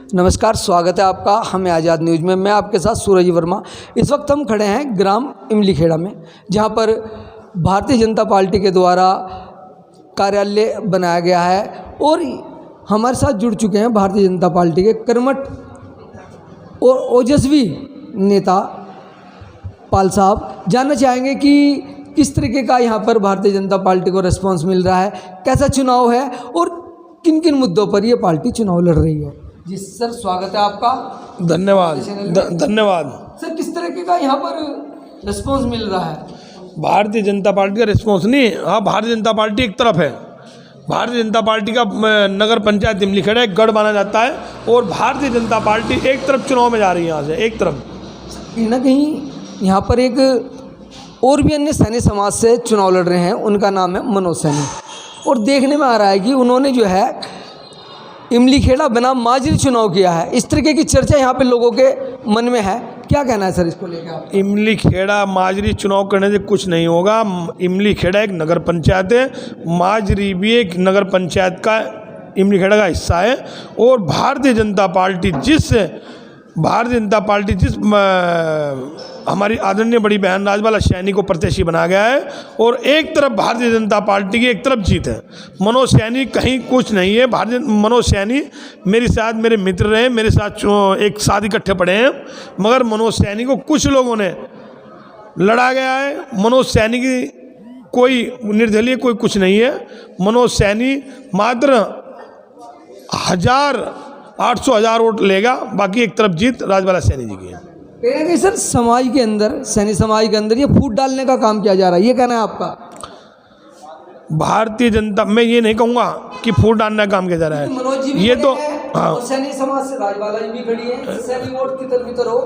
नमस्कार, स्वागत है आपका हमें आज़ाद न्यूज़ में। मैं आपके साथ सूरज वर्मा। इस वक्त हम खड़े हैं ग्राम इमलीखेड़ा में, जहां पर भारतीय जनता पार्टी के द्वारा कार्यालय बनाया गया है और हमारे साथ जुड़ चुके हैं भारतीय जनता पार्टी के कर्मठ और ओजस्वी नेता पाल साहब। जानना चाहेंगे कि किस तरीके का यहाँ पर भारतीय जनता पार्टी को रिस्पॉन्स मिल रहा है, कैसा चुनाव है और किन किन मुद्दों पर ये पार्टी चुनाव लड़ रही है। जी सर, स्वागत है आपका। धन्यवाद। धन्यवाद सर, किस तरीके का यहाँ पर रिस्पॉन्स मिल रहा है? भारतीय जनता पार्टी का रिस्पॉन्स नहीं, हाँ भारतीय जनता पार्टी एक तरफ है। भारतीय जनता पार्टी का नगर पंचायत इमलीखेड़ा एक गढ़ माना जाता है और भारतीय जनता पार्टी एक तरफ चुनाव में जा रही है। यहाँ से एक तरफ कहीं ना कहीं यहाँ पर एक और भी अन्य सैनी समाज से चुनाव लड़ रहे हैं, उनका नाम है मनोज सैनी। और देखने में आ रहा है कि उन्होंने जो है इमलीखेड़ा बनाम माजरी चुनाव किया है। इस तरीके की चर्चा यहाँ पे लोगों के मन में है, क्या कहना है सर इसको लेकर आप? इमलीखेड़ा माजरी चुनाव करने से कुछ नहीं होगा। इमलीखेड़ा एक नगर पंचायत है, माजरी भी एक नगर पंचायत का इमलीखेड़ा का हिस्सा है। और भारतीय जनता पार्टी जिस हमारी आदरणीय बड़ी बहन राजबाला सैनी को प्रत्याशी बनाया गया है और एक तरफ भारतीय जनता पार्टी की एक तरफ जीत है। मनोज सैनी कहीं कुछ नहीं है। मनोज सैनी मेरे मित्र रहे, मेरे साथ एक साथ इकट्ठे पढ़े हैं, मगर मनोज सैनी को कुछ लोगों ने लड़ा गया है। मनोज सैनी की कोई निर्दलीय कोई कुछ नहीं है। मनोज सैनी मात्र 800,000 वोट लेगा, बाकी एक तरफ जीत राजबाला सैनी जी की है। कहीं ना कहीं सर समाज के अंदर, सैनी समाज के अंदर ये फूट डालने का काम किया जा रहा है, ये कहना है आपका? भारतीय जनता, मैं ये नहीं कहूँगा कि फूट डालने का काम किया जा रहा है। मनोज जी भी ये तो हाँ, सैनी समाज से राजबाला जी भी खड़ी है। सैनी वोट तितर बितर हो,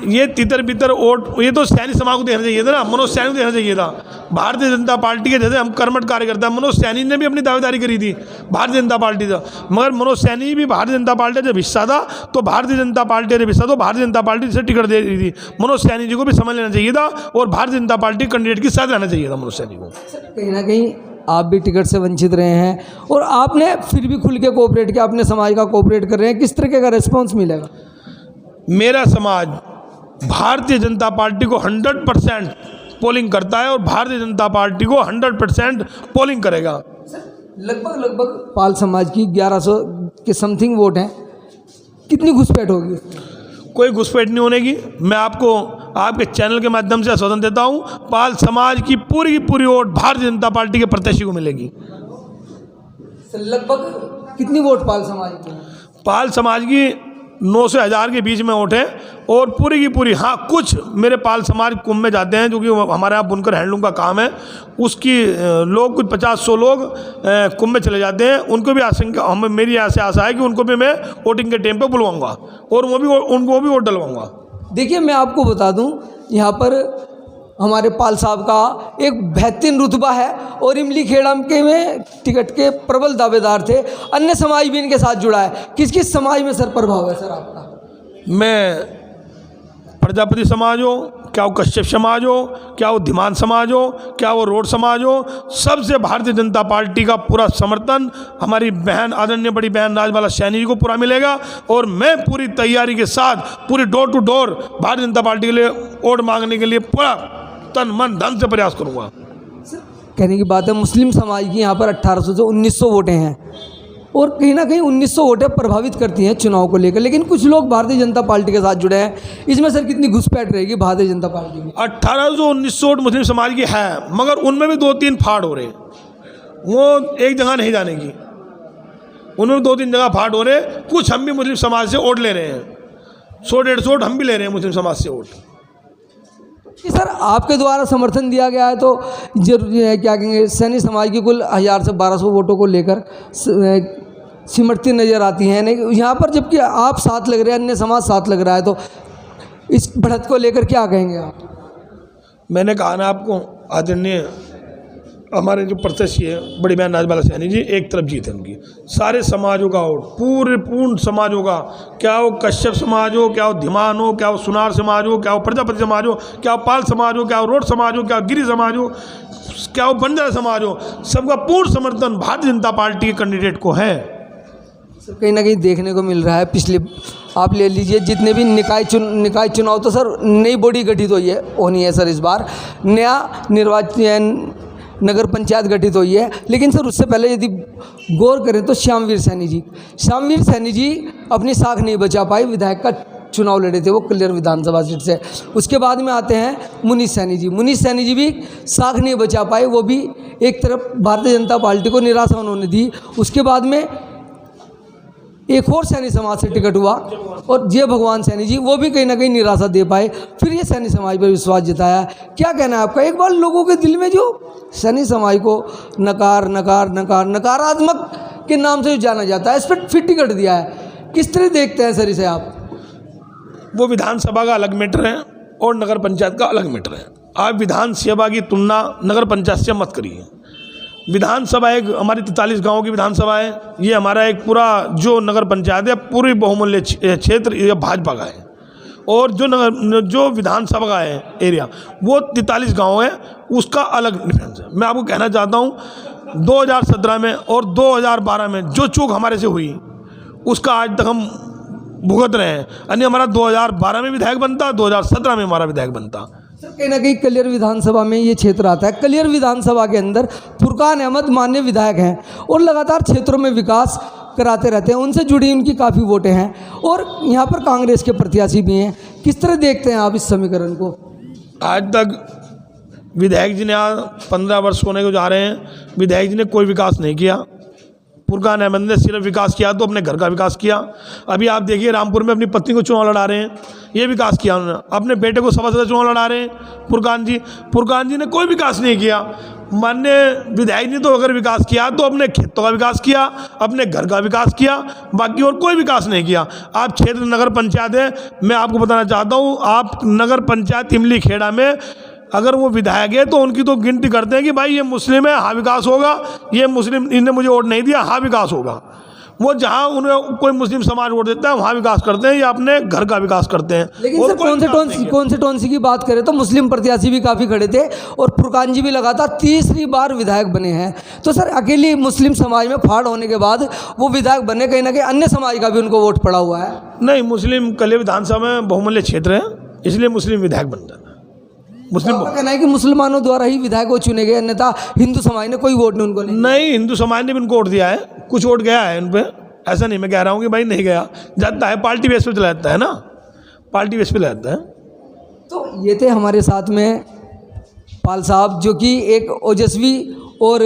ये तितर बितर वोट ये तो सैनी समाज को देना चाहिए था ना, मनोज सैनी को देना चाहिए था। भारतीय जनता पार्टी के जैसे हम कर्मठ कार्यकर्ता, मनोज सैनी ने भी अपनी दावेदारी करी थी भारतीय जनता पार्टी से, मगर मनोज सैनी भी भारतीय जनता पार्टी जब हिस्सा था तो भारतीय जनता पार्टी जब हिस्सा तो भारतीय जनता पार्टी से टिकट दे रही थी। मनोज सैनी जी को भी समझ लेना चाहिए था और भारतीय जनता पार्टी कैंडिडेट के साथ रहना चाहिए था मनोज सैनी को। कहीं ना कहीं आप भी टिकट से वंचित रहे हैं और आपने फिर भी खुल के कोऑपरेट किया, अपने समाज का कोऑपरेट कर रहे हैं, किस तरीके का रिस्पॉन्स मिलेगा? मेरा समाज भारतीय जनता पार्टी को 100% पोलिंग करता है और भारतीय जनता पार्टी को 100% पोलिंग करेगा। लगभग पाल समाज की 1100 के समथिंग वोट हैं, कितनी घुसपैठ होगी? कोई घुसपैठ नहीं होने की। मैं आपको आपके चैनल के माध्यम से आश्वासन देता हूँ, पाल समाज की पूरी वोट भारतीय जनता पार्टी के प्रत्याशी को मिलेगी। लगभग कितनी वोट पाल समाज की? पाल समाज की 900 से 1000 के बीच में वोट है और पूरी की पूरी, हाँ कुछ मेरे पाल समाज कुंभ में जाते हैं, जो कि हमारे यहाँ बुनकर हैंडलूम का काम है, उसकी लोग कुछ 50-100 लोग कुंभ में चले जाते हैं। उनको भी आशंका, मेरी ऐसे आशा है कि उनको भी मैं वोटिंग के टाइम पे बुलवाऊंगा और उनको भी वोट डलवाऊंगा। देखिए, मैं आपको बता दूं, यहाँ पर हमारे पाल साहब का एक बेहतरीन रुतबा है और इमलीखेड़ा के में टिकट के प्रबल दावेदार थे। अन्य समाज भी इनके साथ जुड़ा है। किस किस समाज में सर प्रभाव है सर आपका? मैं प्रजापति समाज हो, क्या वो कश्यप समाज हो, क्या वो धीमान समाज हो, क्या वो रोड समाज हो, सबसे भारतीय जनता पार्टी का पूरा समर्थन हमारी बहन आदरणीय बड़ी बहन राजबाला सैनी जी को पूरा मिलेगा। और मैं पूरी तैयारी के साथ पूरी door to door Bharatiya Janata party के लिए वोट मांगने के लिए पूरा तन मन धन से प्रयास करूँगा। कहने की बात है, मुस्लिम समाज की यहाँ पर 1800 से 1900 वोटें हैं और कहीं ना कहीं 1900 वोटें प्रभावित करती हैं चुनाव को लेकर, लेकिन कुछ लोग भारतीय जनता पार्टी के साथ जुड़े हैं। इसमें सर कितनी घुसपैठ रहेगी भारतीय जनता पार्टी की? 1800-1900 वोट मुस्लिम समाज की है, मगर उनमें भी 2-3 फाड़ हो रहे, वो एक जगह नहीं जाने की, उनमें 2-3 जगह फाड़ हो रहे। कुछ हम भी मुस्लिम समाज से वोट ले रहे हैं, 100-150 वोट हम भी ले रहे हैं मुस्लिम समाज से वोट। कि सर आपके द्वारा समर्थन दिया गया है तो जरूरी है, क्या कहेंगे, सैनी समाज की कुल 1000 से 1200 वोटों को लेकर सिमटती नज़र आती हैं नहीं यहाँ पर, जबकि आप साथ लग रहे हैं, अन्य समाज साथ लग रहा है, तो इस बढ़त को लेकर क्या कहेंगे आप? मैंने कहा ना आपको, आदरणीय हमारे जो प्रत्याशी है बड़ी बहन राजबाला सैनी जी, एक तरफ जीत है उनकी। सारे समाजों का वोट, पूर्ण समाजों का, क्या वो कश्यप समाज हो, क्या वो धीमान हो, क्या वो सुनार समाज हो, क्या वो प्रजापति समाज हो, क्या वो पाल समाज हो, क्या वो रोड समाज हो, क्या गिरी समाज हो, क्या वो बंजारा समाज हो, सबका पूर्ण समर्थन भारतीय जनता पार्टी के कैंडिडेट को है। कहीं ना कहीं देखने को मिल रहा है पिछले, आप ले लीजिए जितने भी निकाय चुनाव, तो सर नई बॉडी गठित हुई है, होनी है सर इस बार, नया निर्वाचन नगर पंचायत गठित हुई है। लेकिन सर उससे पहले यदि गौर करें तो श्यामवीर सैनी जी अपनी साख नहीं बचा पाए, विधायक का चुनाव लड़े थे वो कलियर विधानसभा सीट से। उसके बाद में आते हैं मुनीष सैनी जी भी साख नहीं बचा पाए, वो भी एक तरफ भारतीय जनता पार्टी को निराशा उन्होंने दी। उसके बाद में एक और सैनी समाज से टिकट हुआ और जय भगवान सैनी जी, वो भी कहीं ना कहीं निराशा दे पाए, फिर ये सैनी समाज पर विश्वास जताया। क्या कहना है आपका? एक बार लोगों के दिल में जो सैनी समाज को नकारात्मक के नाम से जाना जाता है, इस पर फिर टिकट दिया है, किस तरह देखते हैं सर इसे आप? वो विधानसभा का अलग मैटर है और नगर पंचायत का अलग मैटर है। आप विधानसभा की तुलना नगर पंचायत से मत करिए। विधानसभा एक हमारी 43 गाँव की विधानसभा है, ये हमारा एक पूरा जो नगर पंचायत है पूरी बहुमूल्य क्षेत्र ये भाजपा का है, और जो विधानसभा का है एरिया वो 43 गांव है, उसका अलग डिफरेंस है। मैं आपको कहना चाहता हूँ 2017 में और 2012 में जो चूक हमारे से हुई उसका आज तक हम भुगत रहे हैं। यानी हमारा 2012 में विधायक बनता, 2017 में हमारा विधायक बनता। सर कहीं ना कहीं कलियर विधानसभा में ये क्षेत्र आता है। कलियर विधानसभा के अंदर फुरकान अहमद माननीय विधायक हैं और लगातार क्षेत्रों में विकास कराते रहते हैं, उनसे जुड़ी उनकी काफ़ी वोटें हैं, और यहाँ पर कांग्रेस के प्रत्याशी भी हैं। किस तरह देखते हैं आप इस समीकरण को? आज तक विधायक जी ने आज 15 वर्ष होने को जा रहे हैं, विधायक जी ने कोई विकास नहीं किया। फुरकान अहमद ने सिर्फ विकास किया तो अपने घर का विकास किया। अभी आप देखिए रामपुर में अपनी पत्नी को चुनाव लड़ा रहे हैं, ये विकास किया उन्होंने। अपने बेटे को सभा सदस्य चुनाव लड़ा रहे हैं फुरकान जी ने कोई विकास नहीं किया। माननीय विधायक ने तो अगर विकास किया तो अपने खेतों का विकास किया, अपने घर का विकास किया, बाकी और कोई विकास नहीं किया। आप क्षेत्र नगर पंचायत है, मैं आपको बताना चाहता हूँ, आप नगर पंचायत इमली खेड़ा में अगर वो विधायक है तो उनकी तो गिनती करते हैं कि भाई ये मुस्लिम है, हाँ विकास होगा, ये मुस्लिम इन्हें मुझे वोट नहीं दिया, हाँ विकास होगा। वो जहाँ उन्हें कोई मुस्लिम समाज वोट देता है वहाँ विकास करते हैं, या अपने घर का विकास करते हैं। लेकिन सर कौन से टोन की बात करें तो मुस्लिम प्रत्याशी भी काफ़ी खड़े थे, और फुरकान जी भी लगातार तीसरी बार विधायक बने हैं। तो सर अकेली मुस्लिम समाज में फाड़ होने के बाद वो विधायक बने, कहीं ना कहीं अन्य समाज का भी उनको वोट पड़ा हुआ है। नहीं, मुस्लिम कलियर विधानसभा में बहुमूल्य क्षेत्र है, इसलिए मुस्लिम विधायक बन जाता है। मुस्लिम कहना है कि मुसलमानों द्वारा ही विधायक वो चुने गए, अन्यथा हिंदू समाज ने कोई वोट नहीं उनको नहीं, हिंदू समाज ने भी उनको वोट दिया है, कुछ वोट गया है उन पर, ऐसा नहीं मैं कह रहा हूँ कि भाई नहीं गया, जाता है पार्टी बेस पे चला जाता है ना, पार्टी बेस पे जाता है। तो ये थे हमारे साथ में पाल साहब, जो कि एक ओजस्वी और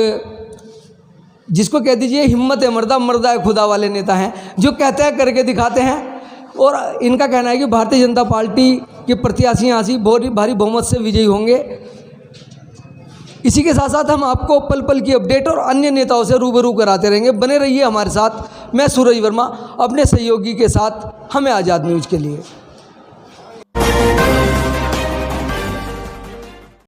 जिसको कह दीजिए हिम्मत मर्दा है खुदा वाले नेता हैं, जो कहते हैं करके दिखाते हैं। और इनका कहना है कि भारतीय जनता पार्टी के प्रत्याशी यहाँ से बहुत भारी बहुमत से विजयी होंगे। इसी के साथ साथ हम आपको पल पल की अपडेट और अन्य नेताओं से रूबरू कराते रहेंगे। बने रहिए हमारे साथ। मैं सूरज वर्मा अपने सहयोगी के साथ हमें आज़ाद न्यूज़ के लिए।